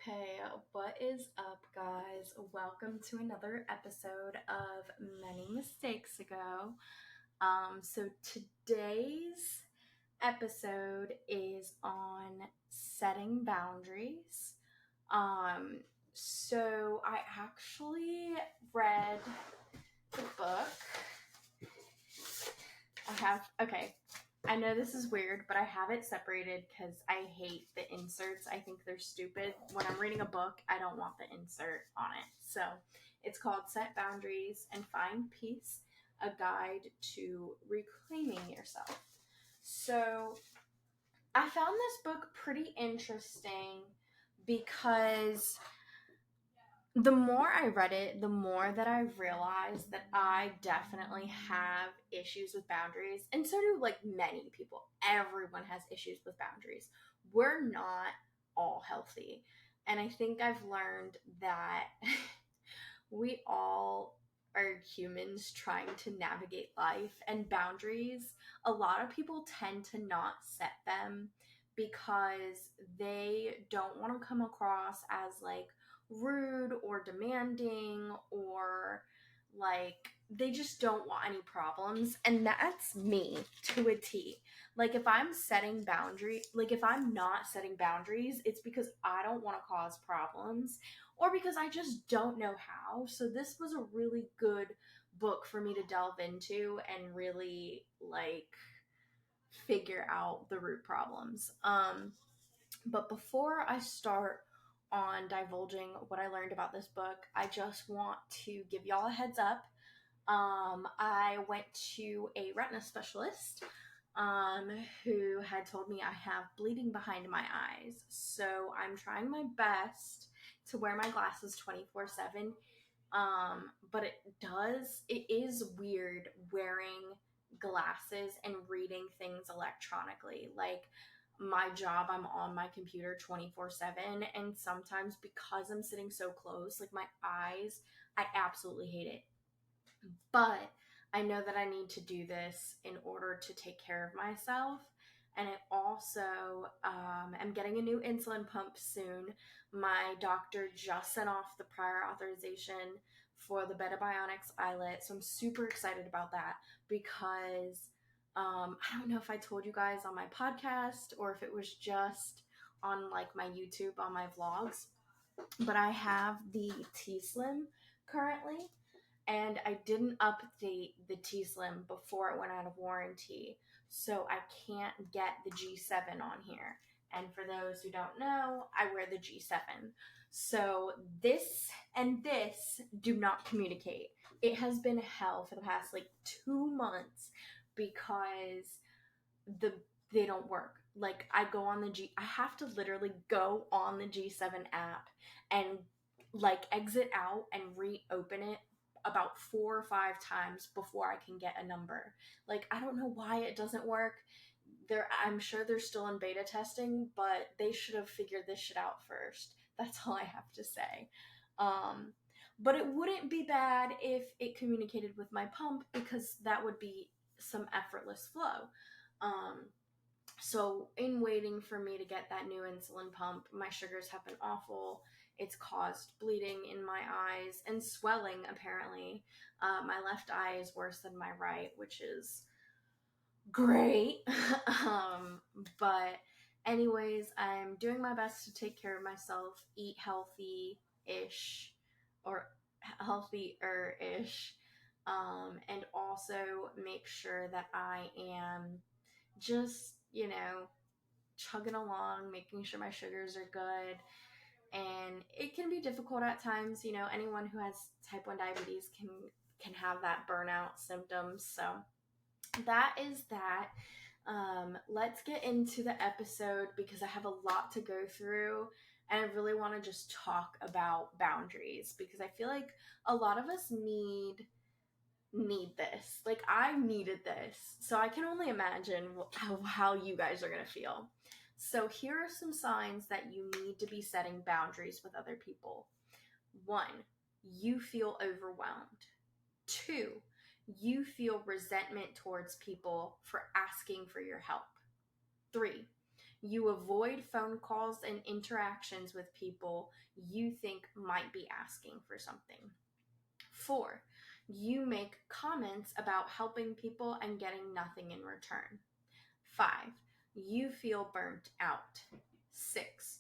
Okay, what is up, guys? Welcome to another episode of Many Mistakes Ago. So today's episode is on setting boundaries. So I actually read the book. I know this is weird, but I have it separated because I hate the inserts. I think they're stupid. When I'm reading a book, I don't want the insert on it. So it's called Set Boundaries and Find Peace, a guide to reclaiming yourself. So I found this book pretty interesting because the more I read it, the more that I realized that I definitely have issues with boundaries. And so do many people. Everyone has issues with boundaries. We're not all healthy. And I think I've learned that we all are humans trying to navigate life, and boundaries, a lot of people tend to not set them because they don't want to come across as rude or demanding, or they just don't want any problems. And that's me to a T. If I'm not setting boundaries, it's because I don't want to cause problems or because I just don't know how. So this was a really good book for me to delve into and really figure out the root problems. But before I start on divulging what I learned about this book, I just want to give y'all a heads up. I went to a retina specialist who had told me I have bleeding behind my eyes. So I'm trying my best to wear my glasses 24/7. But it is weird wearing glasses and reading things electronically. My job, I'm on my computer 24/7, and sometimes because I'm sitting so close, my eyes, I absolutely hate it. But I know that I need to do this in order to take care of myself. And I also am getting a new insulin pump soon. My doctor just sent off the prior authorization for the Beta Bionics eyelet. So I'm super excited about that because I don't know if I told you guys on my podcast or if it was just on my YouTube, on my vlogs, but I have the T-Slim currently, and I didn't update the T-Slim before it went out of warranty, so I can't get the G7 on here. And for those who don't know, I wear the G7. So this and this do not communicate. It has been hell for the past 2 months because they don't work. I have to literally go on the G7 app and exit out and reopen it about 4 or 5 times before I can get a number. I don't know why it doesn't work. I'm sure they're still in beta testing, but they should have figured this shit out first. That's all I have to say. But it wouldn't be bad if it communicated with my pump, because that would be some effortless flow. So in waiting for me to get that new insulin pump, my sugars have been awful. It's caused bleeding in my eyes and swelling, apparently. My left eye is worse than my right, which is great. But anyways, I'm doing my best to take care of myself, eat healthy-ish or healthier-ish, and also make sure that I am just, chugging along, making sure my sugars are good. And it can be difficult at times. Anyone who has type 1 diabetes can have that burnout symptoms. So that is that. Let's get into the episode because I have a lot to go through, and I really want to just talk about boundaries because I feel like a lot of us need this. I needed this. So I can only imagine how you guys are going to feel. So here are some signs that you need to be setting boundaries with other people. 1, you feel overwhelmed. 2, you feel resentment towards people for asking for your help. 3, You avoid phone calls and interactions with people you think might be asking for something. 4, you make comments about helping people and getting nothing in return. 5, you feel burnt out. 6,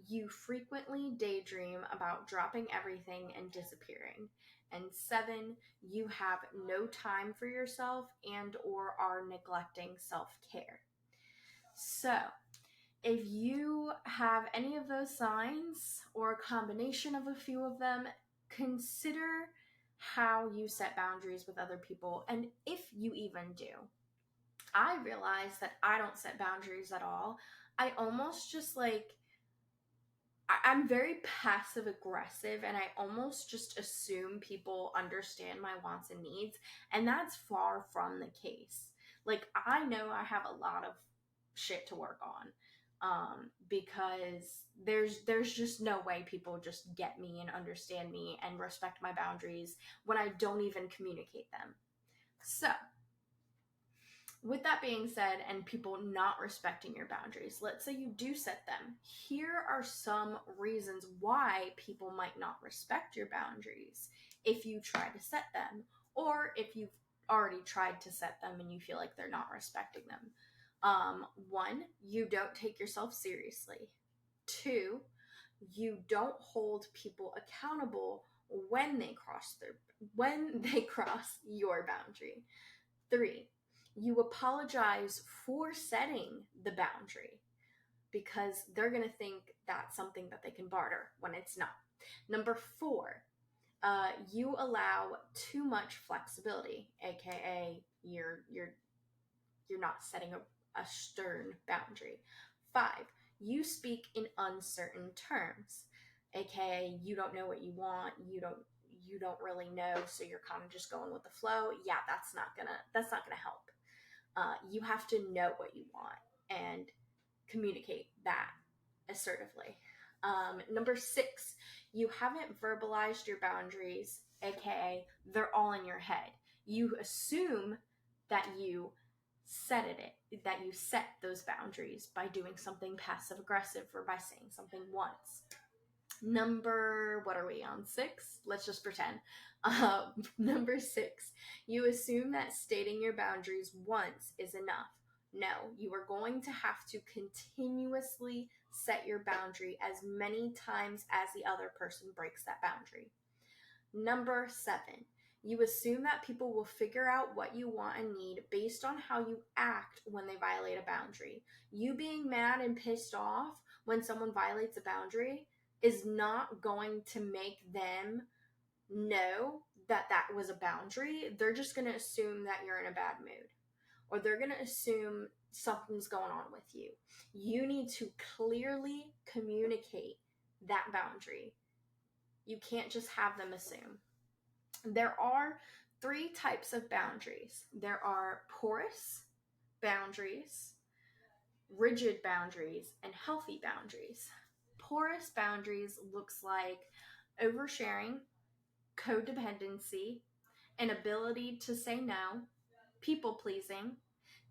you frequently daydream about dropping everything and disappearing. And 7, you have no time for yourself and or are neglecting self-care. So, if you have any of those signs or a combination of a few of them, consider how you set boundaries with other people, and if you even do. I realize that I don't set boundaries at all. I almost just I'm very passive aggressive, and I almost just assume people understand my wants and needs, and that's far from the case. Like, I know I have a lot of shit to work on, because there's just no way people just get me and understand me and respect my boundaries when I don't even communicate them. So, with that being said, and people not respecting your boundaries, let's say you do set them. Here are some reasons why people might not respect your boundaries if you try to set them, or if you've already tried to set them and you feel like they're not respecting them. 1, you don't take yourself seriously. 2, you don't hold people accountable when they cross your boundary. 3, you apologize for setting the boundary because they're going to think that's something that they can barter when it's not. Number 4, you allow too much flexibility, aka you're not setting a stern boundary. 5, you speak in uncertain terms, aka you don't know what you want, you don't really know, so you're kind of just going with the flow. Yeah, that's not gonna help. You have to know what you want and communicate that assertively. Number 6, you haven't verbalized your boundaries, aka they're all in your head. You assume that you that you set those boundaries by doing something passive aggressive or by saying something once. Number, what are we on, 6? Let's just pretend. Number 6, you assume that stating your boundaries once is enough. No, you are going to have to continuously set your boundary as many times as the other person breaks that boundary. Number 7, you assume that people will figure out what you want and need based on how you act when they violate a boundary. You being mad and pissed off when someone violates a boundary is not going to make them know that that was a boundary. They're just going to assume that you're in a bad mood, or they're going to assume something's going on with you. You need to clearly communicate that boundary. You can't just have them assume. There are 3 types of boundaries. There are porous boundaries, rigid boundaries, and healthy boundaries. Porous boundaries looks like oversharing, codependency, an ability to say no, people pleasing,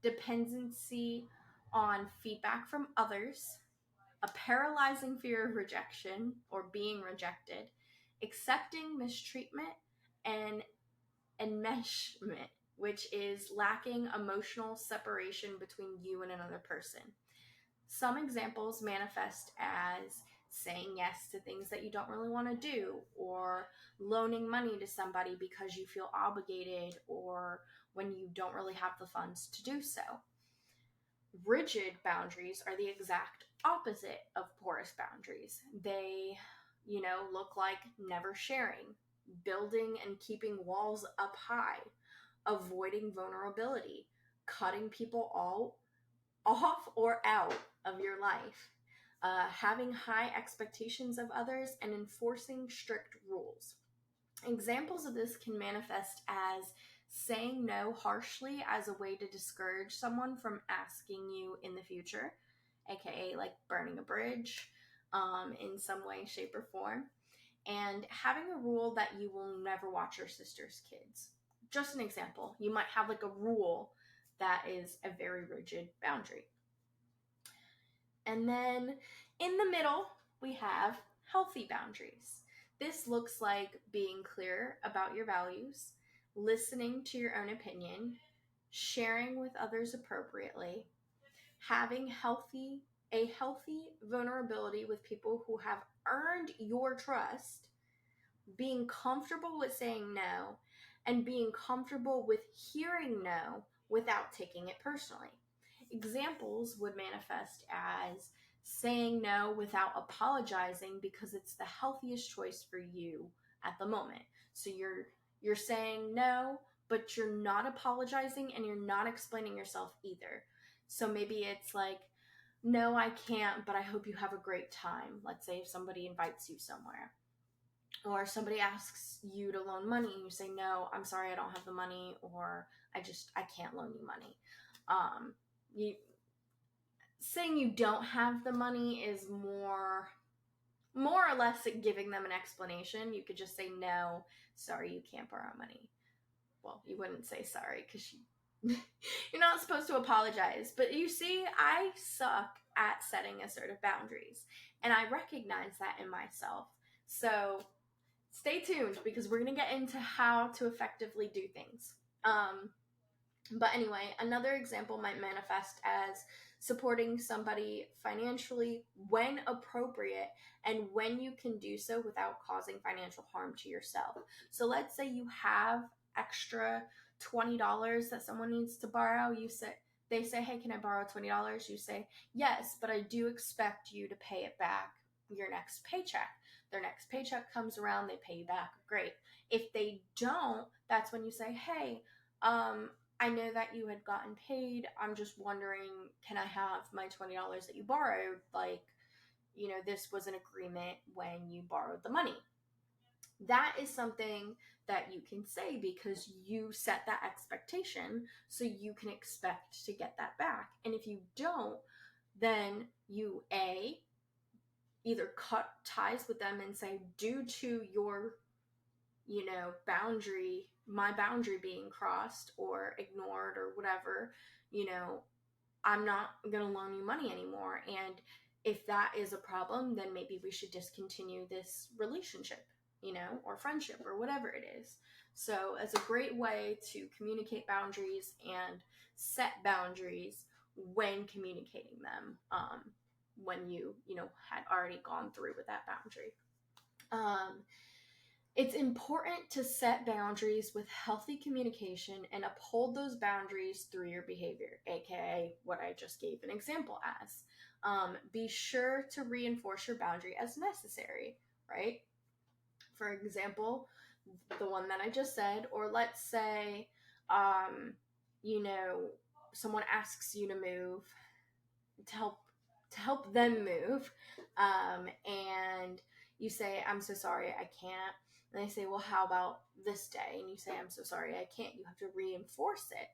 dependency on feedback from others, a paralyzing fear of rejection or being rejected, accepting mistreatment, and enmeshment, which is lacking emotional separation between you and another person. Some examples manifest as saying yes to things that you don't really want to do, or loaning money to somebody because you feel obligated or when you don't really have the funds to do so. Rigid boundaries are the exact opposite of porous boundaries. They, look like never sharing, building and keeping walls up high, avoiding vulnerability, cutting people all off or out of your life, having high expectations of others, and enforcing strict rules. Examples of this can manifest as saying no harshly as a way to discourage someone from asking you in the future, aka like burning a bridge in some way, shape, or form, and having a rule that you will never watch your sister's kids. Just an example. You might have like a rule that is a very rigid boundary. And then in the middle, we have healthy boundaries. This looks like being clear about your values, listening to your own opinion, sharing with others appropriately, having a healthy vulnerability with people who have earned your trust, being comfortable with saying no, and being comfortable with hearing no without taking it personally. Examples would manifest as saying no without apologizing because it's the healthiest choice for you at the moment. So you're saying no, but you're not apologizing and you're not explaining yourself either. So maybe it's like, no, I can't, but I hope you have a great time. Let's say if somebody invites you somewhere, or somebody asks you to loan money and you say, no, I'm sorry, I don't have the money, or I can't loan you money. You saying you don't have the money is more or less giving them an explanation. You could just say, no, sorry, you can't borrow money. Well, you wouldn't say sorry because you're not supposed to apologize. But you see, I suck at setting assertive boundaries, and I recognize that in myself. So stay tuned because we're going to get into how to effectively do things. But anyway, another example might manifest as supporting somebody financially when appropriate and when you can do so without causing financial harm to yourself. So let's say you have extra $20 that someone needs to borrow. They say, hey, can I borrow $20? You say, yes, but I do expect you to pay it back your next paycheck. Their next paycheck comes around, they pay you back. Great. If they don't, that's when you say, hey, I know that you had gotten paid. I'm just wondering, can I have my $20 that you borrowed? Like, this was an agreement when you borrowed the money. That is something that you can say because you set that expectation so you can expect to get that back. And if you don't, then you either cut ties with them and say, due to your my boundary being crossed or ignored or whatever, I'm not going to loan you money anymore. And if that is a problem, then maybe we should discontinue this relationship, or friendship or whatever it is. So it's a great way to communicate boundaries and set boundaries when communicating them, when you had already gone through with that boundary. It's important to set boundaries with healthy communication and uphold those boundaries through your behavior, aka what I just gave an example as. Be sure to reinforce your boundary as necessary, right? For example, the one that I just said, or let's say, someone asks you to move to help them move, and you say, I'm so sorry, I can't. And they say, well, how about this day? And you say, I'm so sorry, I can't. You have to reinforce it.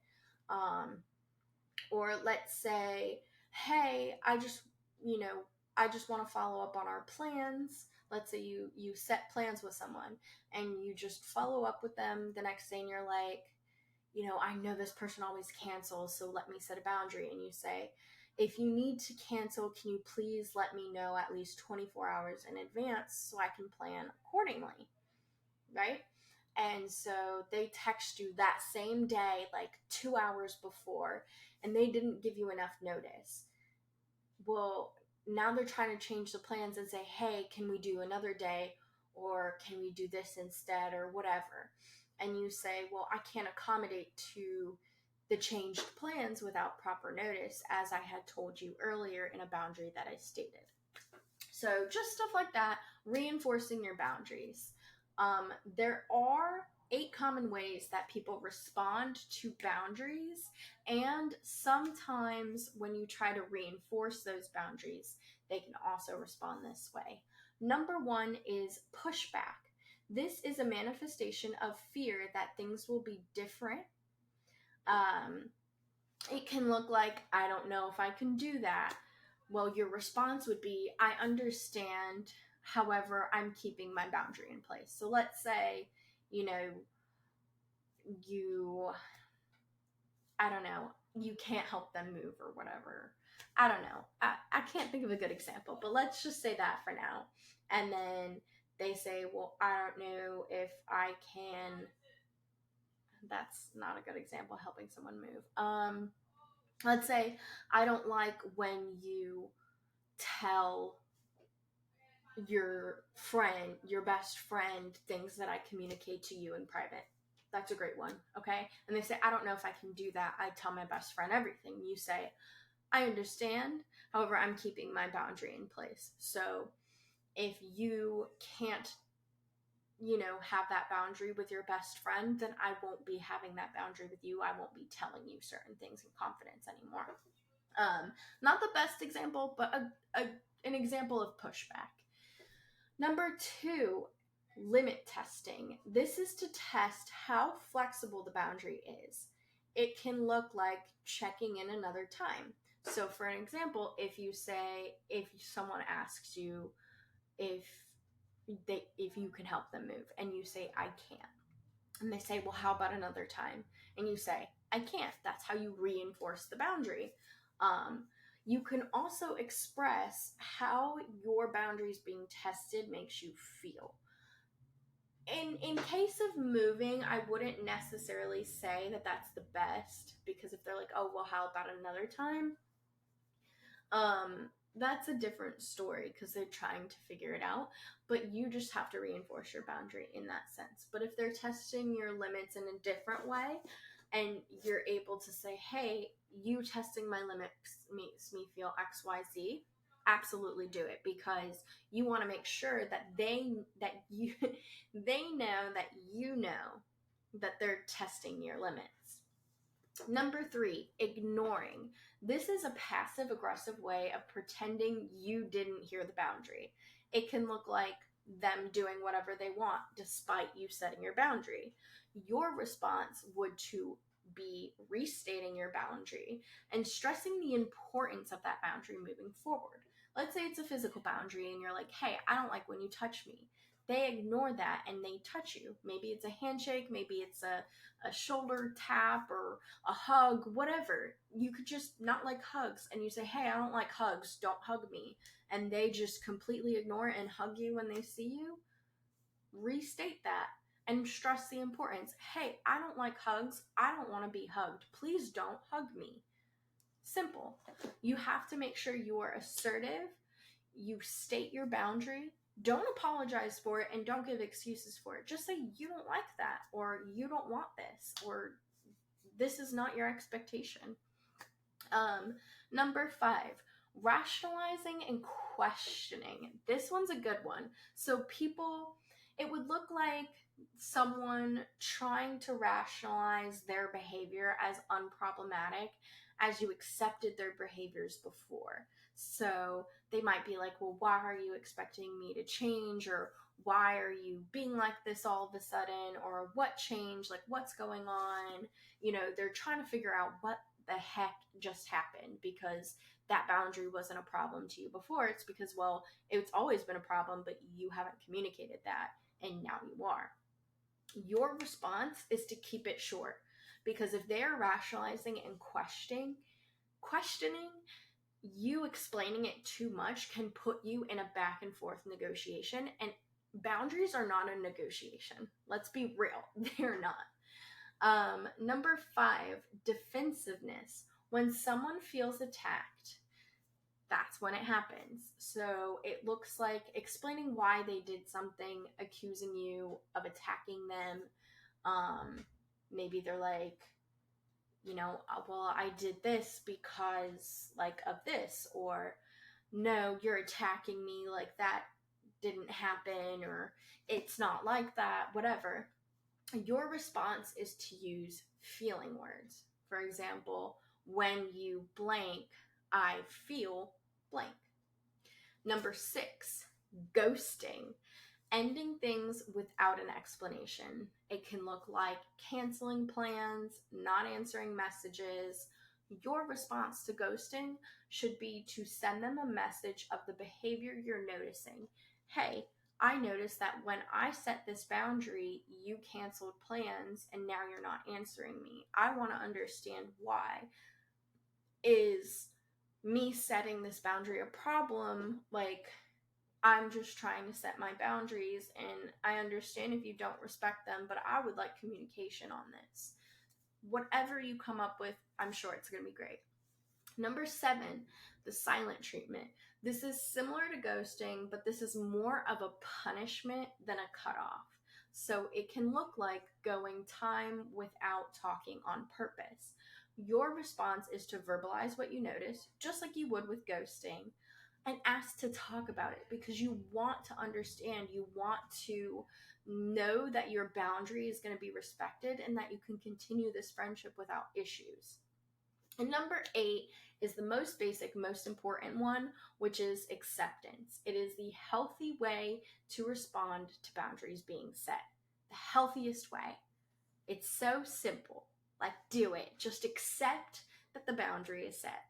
Or let's say, hey, I just want to follow up on our plans. Let's say you set plans with someone and you just follow up with them the next day and you're like, I know this person always cancels, so let me set a boundary. And you say, if you need to cancel, can you please let me know at least 24 hours in advance so I can plan accordingly, right? And so they text you that same day, like 2 hours before, and they didn't give you enough notice. Well, now they're trying to change the plans and say, hey, can we do another day? Or can we do this instead, or whatever? And you say, well, I can't accommodate to the changed plans without proper notice, as I had told you earlier in a boundary that I stated. So just stuff like that, reinforcing your boundaries. There are 8 common ways that people respond to boundaries, and sometimes when you try to reinforce those boundaries, they can also respond this way. Number 1 is pushback. This is a manifestation of fear that things will be different. It can look like, I don't know if I can do that. Well, your response would be, I understand. However, I'm keeping my boundary in place. So let's say, I don't know, you can't help them move or whatever. I don't know. I can't think of a good example, but let's just say that for now. And then they say, well, I don't know if I can. That's not a good example, helping someone move. Let's say I don't like when you tell your friend, your best friend, things that I communicate to you in private. That's a great one, okay? And they say, I don't know if I can do that. I tell my best friend everything. You say, I understand. However, I'm keeping my boundary in place. So if you can't, have that boundary with your best friend, then I won't be having that boundary with you. I won't be telling you certain things in confidence anymore. Not the best example, but an example of pushback. Number 2, limit testing. This is to test how flexible the boundary is. It can look like checking in another time. So for an example, if someone asks you if you can help them move, and you say, I can't. And they say, well, how about another time? And you say, I can't. That's how you reinforce the boundary. You can also express how your boundaries being tested makes you feel. In case of moving, I wouldn't necessarily say that that's the best, because if they're like, oh, well, how about another time? That's a different story, because they're trying to figure it out, but you just have to reinforce your boundary in that sense. But if they're testing your limits in a different way, and you're able to say, hey, you testing my limits makes me feel XYZ, absolutely do it, because you want to make sure that they know that they're testing your limits. Number 3, ignoring. This is a passive aggressive way of pretending you didn't hear the boundary. It can look like them doing whatever they want despite you setting your boundary. Your response would to be restating your boundary and stressing the importance of that boundary moving forward. Let's say it's a physical boundary and you're like, hey, I don't like when you touch me. They ignore that and they touch you. Maybe it's a handshake, maybe it's a shoulder tap or a hug, whatever. You could just not like hugs, and you say, hey, I don't like hugs, don't hug me. And they just completely ignore it and hug you when they see you. Restate that and stress the importance. Hey, I don't like hugs. I don't want to be hugged. Please don't hug me. Simple. You have to make sure you are assertive. You state your boundary. Don't apologize for it and don't give excuses for it. Just say you don't like that, or you don't want this, or this is not your expectation. Number 5, rationalizing and questioning. This one's a good one. So it would look like someone trying to rationalize their behavior as unproblematic as you accepted their behaviors before. So they might be like, well, why are you expecting me to change? Or why are you being like this all of a sudden? Or what changed? Like, what's going on? They're trying to figure out what the heck just happened, because that boundary wasn't a problem to you before. It's because, well, it's always been a problem, but you haven't communicated that, and now you are. Your response is to keep it short, because if they're rationalizing and questioning, you explaining it too much can put you in a back and forth negotiation, and boundaries are not a negotiation. Let's be real. They're not. Number 5, defensiveness. When someone feels attacked, that's when it happens. So it looks like explaining why they did something, accusing you of attacking them. Maybe they're like, well, I did this because like of this, or no, you're attacking me, like that didn't happen, or it's not like that, whatever. Your response is to use feeling words. For example, when you blank, I feel blank. Number 6, ghosting. Ending things without an explanation. It can look like canceling plans, not answering messages. Your response to ghosting should be to send them a message of the behavior you're noticing. Hey, I noticed that when I set this boundary, you canceled plans and now you're not answering me. I want to understand why. Is me setting this boundary a problem? Like, I'm just trying to set my boundaries, and I understand if you don't respect them, but I would like communication on this. Whatever you come up with, I'm sure it's going to be great. Number 7, the silent treatment. This is similar to ghosting, but this is more of a punishment than a cutoff. So it can look like going time without talking on purpose. Your response is to verbalize what you notice, just like you would with ghosting, and ask to talk about it because you want to understand, you want to know that your boundary is going to be respected and that you can continue this friendship without issues. And number 8 is the most basic, most important one, which is acceptance. It is the healthy way to respond to boundaries being set. The healthiest way. It's so simple. Like, do it. Just accept that the boundary is set.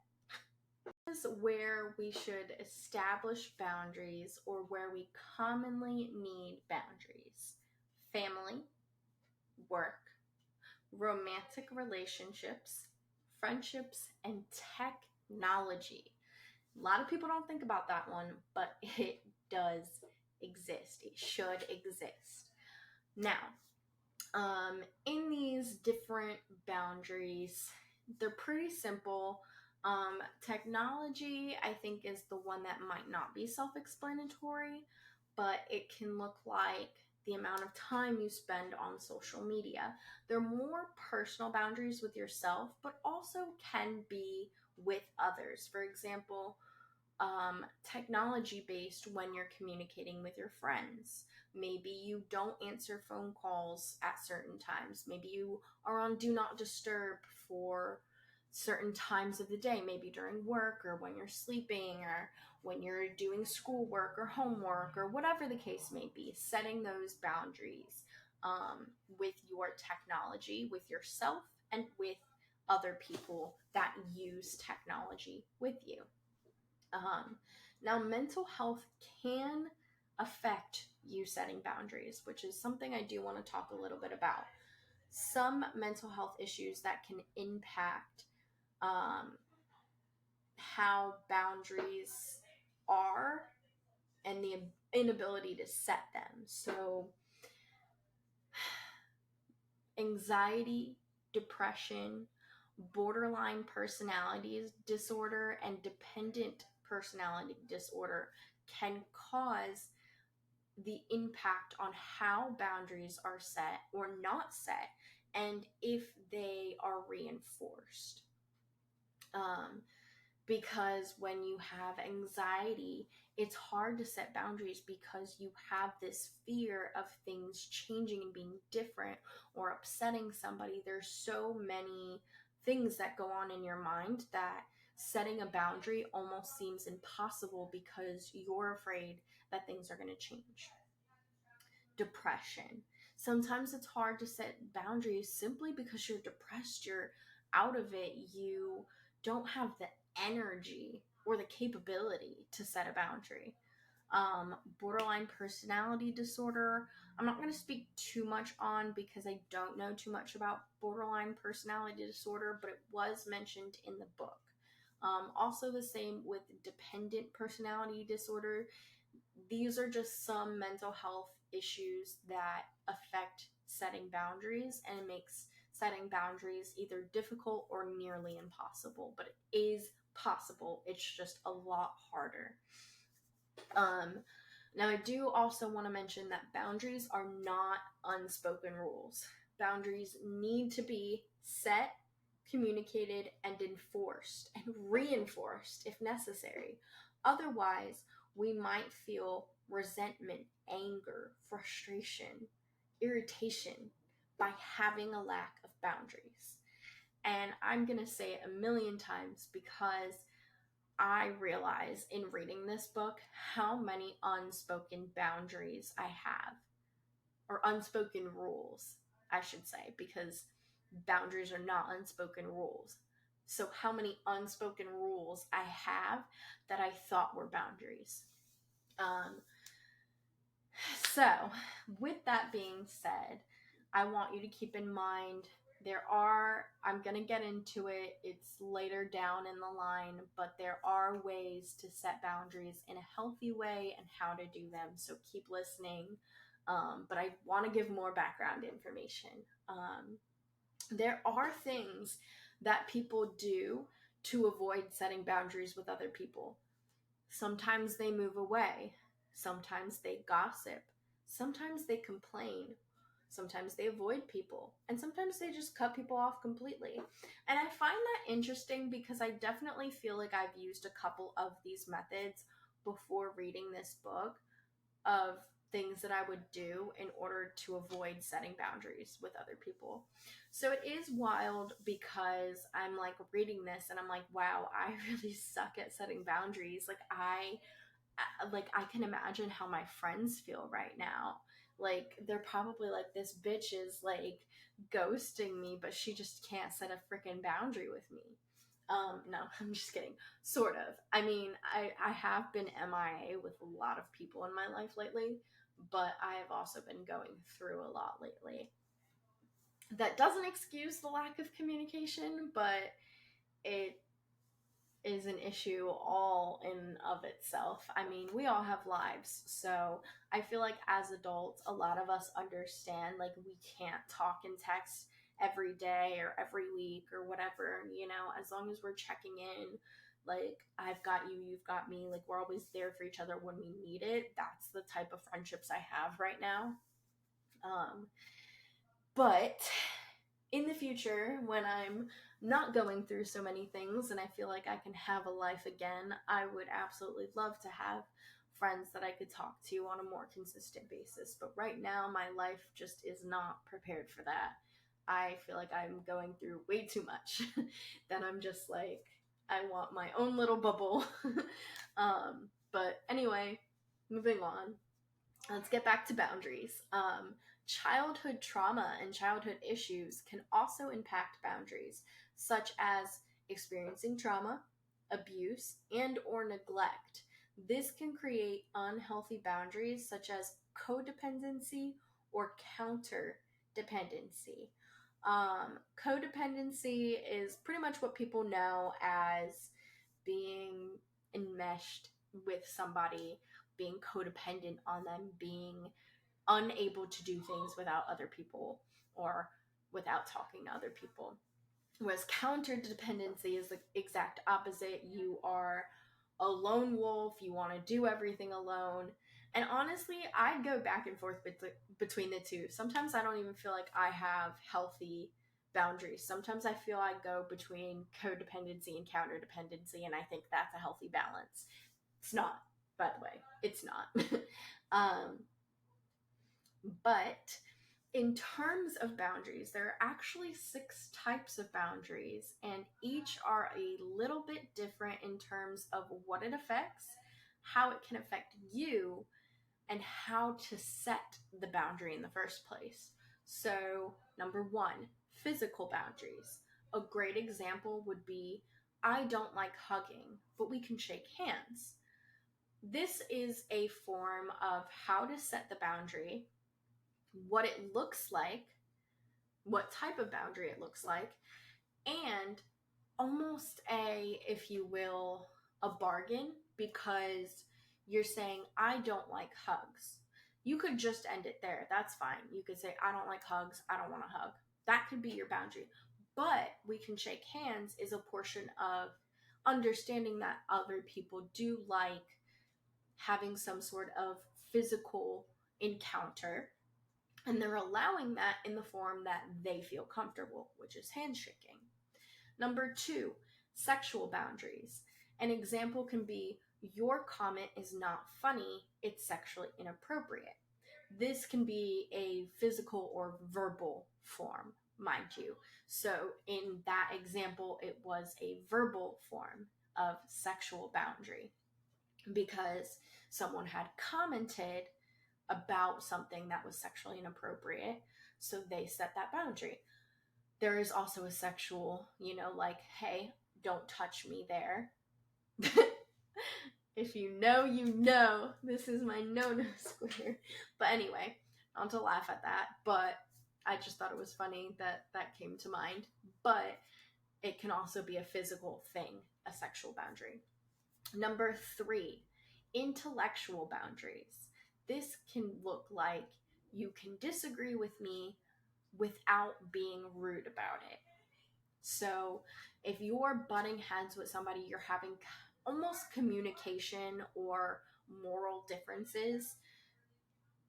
This is where we should establish boundaries, or where we commonly need boundaries: family, work, romantic relationships, friendships, and technology. A lot of people don't think about that one, but it does exist. It should exist. Now, in these different boundaries, they're pretty simple. Technology, I think, is the one that might not be self-explanatory, but it can look like the amount of time you spend on social media. They're more personal boundaries with yourself, but also can be with others. For example, technology based when you're communicating with your friends. Maybe you don't answer phone calls at certain times. Maybe you are on do not disturb for certain times of the day, maybe during work or when you're sleeping or when you're doing schoolwork or homework or whatever the case may be. Setting those boundaries with your technology, with yourself, and with other people that use technology with you. Now, mental health can affect you setting boundaries, which is something I do want to talk a little bit about. Some mental health issues that can impact how boundaries are and the inability to set them. So, anxiety, depression, borderline personality disorder, and dependent personality disorder can cause the impact on how boundaries are set or not set, and if they are reinforced. Because when you have anxiety, it's hard to set boundaries because you have this fear of things changing and being different or upsetting somebody. There's so many things that go on in your mind that setting a boundary almost seems impossible because you're afraid that things are going to change. Depression. Sometimes it's hard to set boundaries simply because you're depressed, you're out of it, you don't have the energy or the capability to set a boundary. Borderline personality disorder, I'm not going to speak too much on because I don't know too much about borderline personality disorder, but it was mentioned in the book. Also, the same with dependent personality disorder. These are just some mental health issues that affect setting boundaries, and it makes setting boundaries either difficult or nearly impossible, but it is possible. It's just a lot harder. Now, I do also want to mention that boundaries are not unspoken rules. Boundaries need to be set, communicated, and enforced and reinforced if necessary. Otherwise, we might feel resentment, anger, frustration, irritation by having a lack of boundaries. And I'm going to say it a million times because I realize in reading this book how many unspoken boundaries I have, or unspoken rules, I should say, because boundaries are not unspoken rules. So, how many unspoken rules I have that I thought were boundaries. So, with that being said, I want you to keep in mind I'm going to get into it, it's later down in the line, but there are ways to set boundaries in a healthy way and how to do them. So keep listening. But I want to give more background information. There are things that people do to avoid setting boundaries with other people. Sometimes they move away. Sometimes they gossip. Sometimes they complain. Sometimes they avoid people. And sometimes they just cut people off completely. And I find that interesting because I definitely feel like I've used a couple of these methods before reading this book of things that I would do in order to avoid setting boundaries with other people. So it is wild because I'm like reading this and I'm like, wow, I really suck at setting boundaries. I can imagine how my friends feel right now. Like they're probably like, this bitch is like ghosting me, but she just can't set a freaking boundary with me. No, I'm just kidding. Sort of. I mean, I have been MIA with a lot of people in my life lately, but I have also been going through a lot lately. That doesn't excuse the lack of communication, but it is an issue all in of itself. I mean, we all have lives, so I feel like as adults, a lot of us understand like we can't talk and text every day or every week or whatever, as long as we're checking in, like I've got you, you've got me, like we're always there for each other when we need it. That's the type of friendships I have right now. But in the future, when I'm not going through so many things and I feel like I can have a life again, I would absolutely love to have friends that I could talk to on a more consistent basis. But right now, my life just is not prepared for that. I feel like I'm going through way too much that I'm just like, I want my own little bubble. But anyway, moving on. Let's get back to boundaries. Childhood trauma and childhood issues can also impact boundaries, such as experiencing trauma, abuse, and or neglect. This can create unhealthy boundaries such as codependency or counterdependency. Codependency is pretty much what people know as being enmeshed with somebody, being codependent on them, being unable to do things without other people or without talking to other people. Whereas counter dependency is the exact opposite. You are a lone wolf, you want to do everything alone. And honestly, I go back and forth between the two. Sometimes I don't even feel like I have healthy boundaries. Sometimes I feel I go between codependency and counter dependency, and I think that's a healthy balance. It's not, by the way. It's not. But in terms of boundaries, there are actually 6 types of boundaries, and each are a little bit different in terms of what it affects, how it can affect you, and how to set the boundary in the first place. So, number 1, physical boundaries. A great example would be, I don't like hugging, but we can shake hands. This is a form of how to set the boundary, what it looks like, what type of boundary it looks like, and almost if you will, a bargain, because you're saying, I don't like hugs. You could just end it there. That's fine. You could say, I don't like hugs. I don't want to hug. That could be your boundary. But we can shake hands is a portion of understanding that other people do like having some sort of physical encounter, and they're allowing that in the form that they feel comfortable, which is handshaking. Number 2, sexual boundaries. An example can be, your comment is not funny, it's sexually inappropriate. This can be a physical or verbal form, mind you. So in that example, it was a verbal form of sexual boundary because someone had commented about something that was sexually inappropriate, so they set that boundary. There is also a sexual, like, hey, don't touch me there. If you know, you know. This is my no-no square. But anyway, not to laugh at that, but I just thought it was funny that that came to mind. But it can also be a physical thing, a sexual boundary. Number 3, intellectual boundaries. This can look like you can disagree with me without being rude about it. So if you're butting heads with somebody, you're having almost communication or moral differences,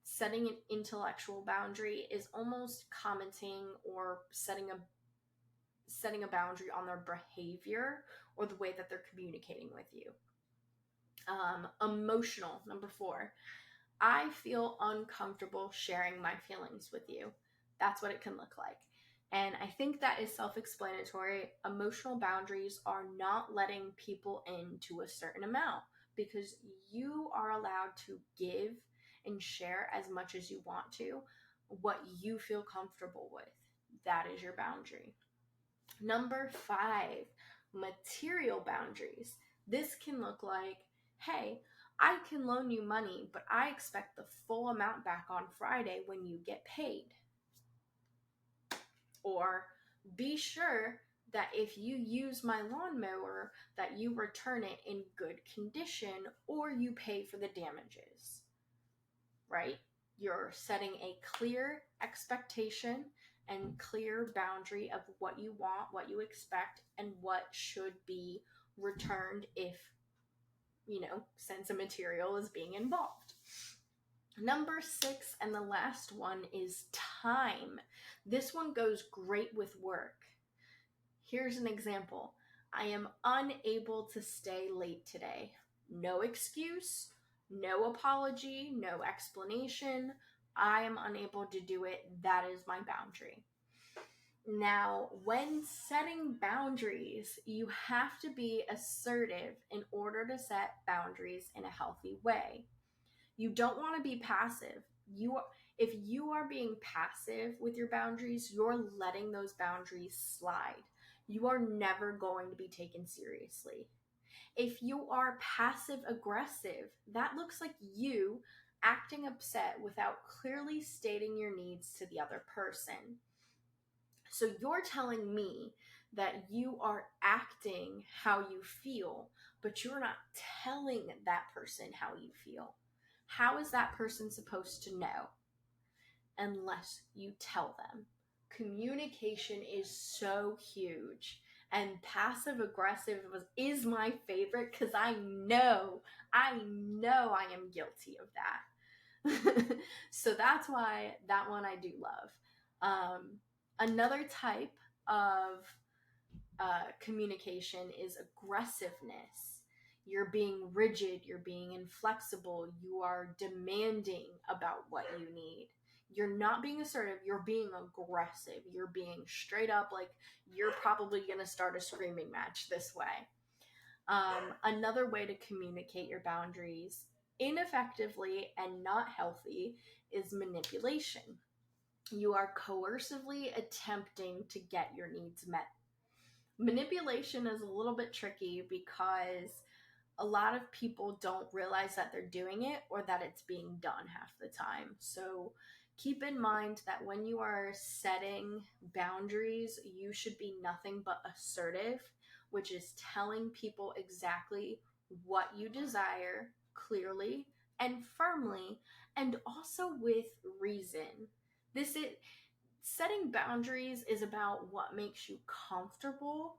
setting an intellectual boundary is almost commenting or setting a boundary on their behavior or the way that they're communicating with you. Emotional, number 4. I feel uncomfortable sharing my feelings with you. That's what it can look like. And I think that is self-explanatory. Emotional boundaries are not letting people into a certain amount, because you are allowed to give and share as much as you want to, what you feel comfortable with. That is your boundary. Number 5, material boundaries. This can look like, hey, I can loan you money, but I expect the full amount back on Friday when you get paid. Or be sure that if you use my lawnmower, that you return it in good condition or you pay for the damages. Right? You're setting a clear expectation and clear boundary of what you want, what you expect, and what should be returned if, since a material is being involved. Number 6, and the last one, is time. This one goes great with work. Here's an example. I am unable to stay late today. No excuse, no apology, no explanation. I am unable to do it. That is my boundary. Now, when setting boundaries, you have to be assertive in order to set boundaries in a healthy way. You don't want to be passive. If you are being passive with your boundaries, you're letting those boundaries slide. You are never going to be taken seriously. If you are passive aggressive, that looks like you acting upset without clearly stating your needs to the other person. So you're telling me that you are acting how you feel, but you're not telling that person how you feel. How is that person supposed to know unless you tell them? Communication is so huge, and passive aggressive is my favorite because I know I am guilty of that. So that's why that one I do love. Another type of communication is aggressiveness. You're being rigid, you're being inflexible, you are demanding about what you need. You're not being assertive, you're being aggressive, you're being straight up, like you're probably going to start a screaming match this way. Another way to communicate your boundaries ineffectively and not healthy is manipulation. You are coercively attempting to get your needs met. Manipulation is a little bit tricky because a lot of people don't realize that they're doing it or that it's being done half the time. So keep in mind that when you are setting boundaries, you should be nothing but assertive, which is telling people exactly what you desire clearly and firmly, and also with reason. Setting boundaries is about what makes you comfortable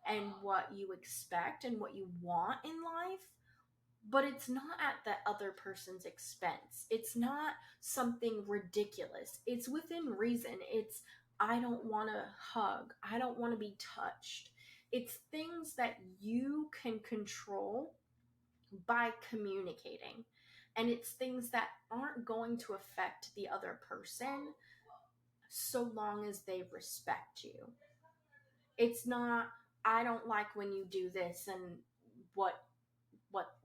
and what you expect and what you want in life, but it's not at the other person's expense. It's not something ridiculous. It's within reason. It's, I don't want to hug. I don't want to be touched. It's things that you can control by communicating. And it's things that aren't going to affect the other person so long as they respect you. It's not, I don't like when you do this, and what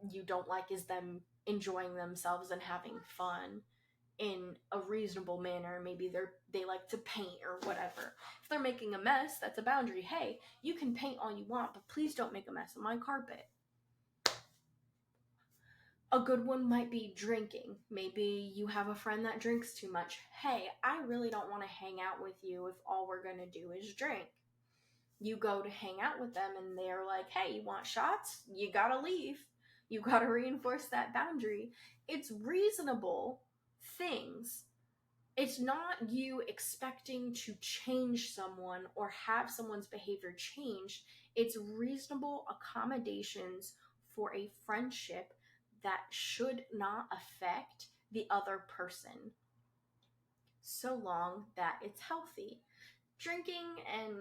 you don't like is them enjoying themselves and having fun in a reasonable manner. Maybe they like to paint or whatever. If they're making a mess, that's a boundary. Hey, you can paint all you want, but please don't make a mess on my carpet. A good one might be drinking. Maybe you have a friend that drinks too much. Hey, I really don't want to hang out with you if all we're going to do is drink. You go to hang out with them and they're like, hey, you want shots? You gotta leave. You gotta reinforce that boundary. It's reasonable things. It's not you expecting to change someone or have someone's behavior changed. It's reasonable accommodations for a friendship that should not affect the other person so long that it's healthy. Drinking and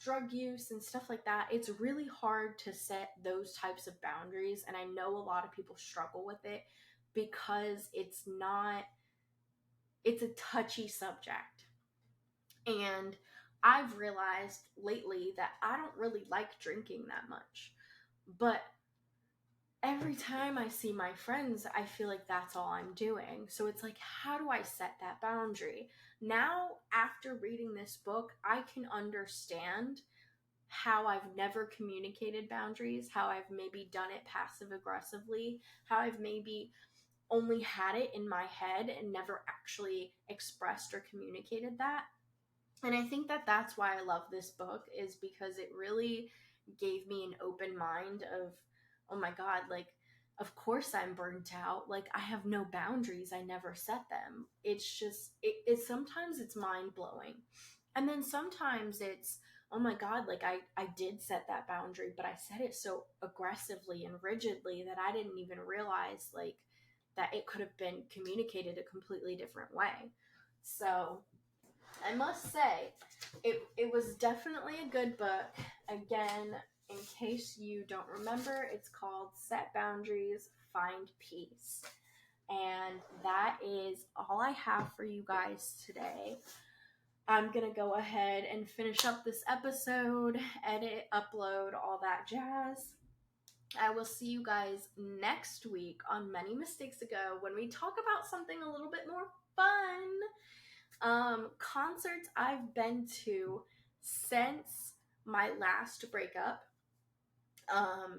drug use and stuff like that, it's really hard to set those types of boundaries. And I know a lot of people struggle with it because it's a touchy subject. And I've realized lately that I don't really like drinking that much. But every time I see my friends, I feel like that's all I'm doing. So it's like, how do I set that boundary? Now, after reading this book, I can understand how I've never communicated boundaries, how I've maybe done it passive aggressively, how I've maybe only had it in my head and never actually expressed or communicated that. And I think that that's why I love this book, is because it really gave me an open mind of, oh my God, like, of course I'm burnt out. Like, I have no boundaries. I never set them. It's just, sometimes it's mind blowing. And then sometimes it's, oh my God, like I did set that boundary, but I set it so aggressively and rigidly that I didn't even realize like that it could have been communicated a completely different way. So I must say, it was definitely a good book. Again, in case you don't remember, it's called Set Boundaries, Find Peace. And that is all I have for you guys today. I'm going to go ahead and finish up this episode, edit, upload, all that jazz. I will see you guys next week on Many Mistakes Ago when we talk about something a little bit more fun. Concerts I've been to since my last breakup.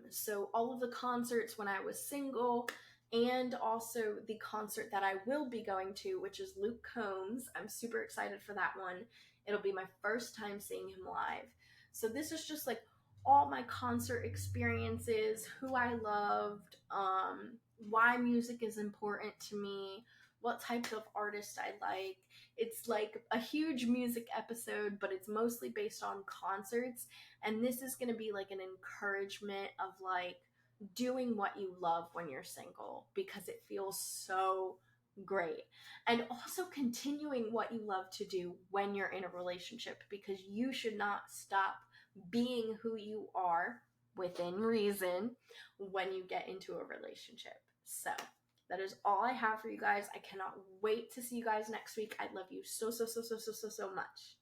So all of the concerts when I was single, and also the concert that I will be going to, which is Luke Combs. I'm super excited for that one. It'll be my first time seeing him live. So this is just like all my concert experiences, who I loved, why music is important to me, what types of artists I like. It's like a huge music episode, but it's mostly based on concerts. And this is going to be like an encouragement of like doing what you love when you're single, because it feels so great. And also continuing what you love to do when you're in a relationship, because you should not stop being who you are within reason when you get into a relationship. So that is all I have for you guys. I cannot wait to see you guys next week. I love you so, so, so, so, so, so, so much.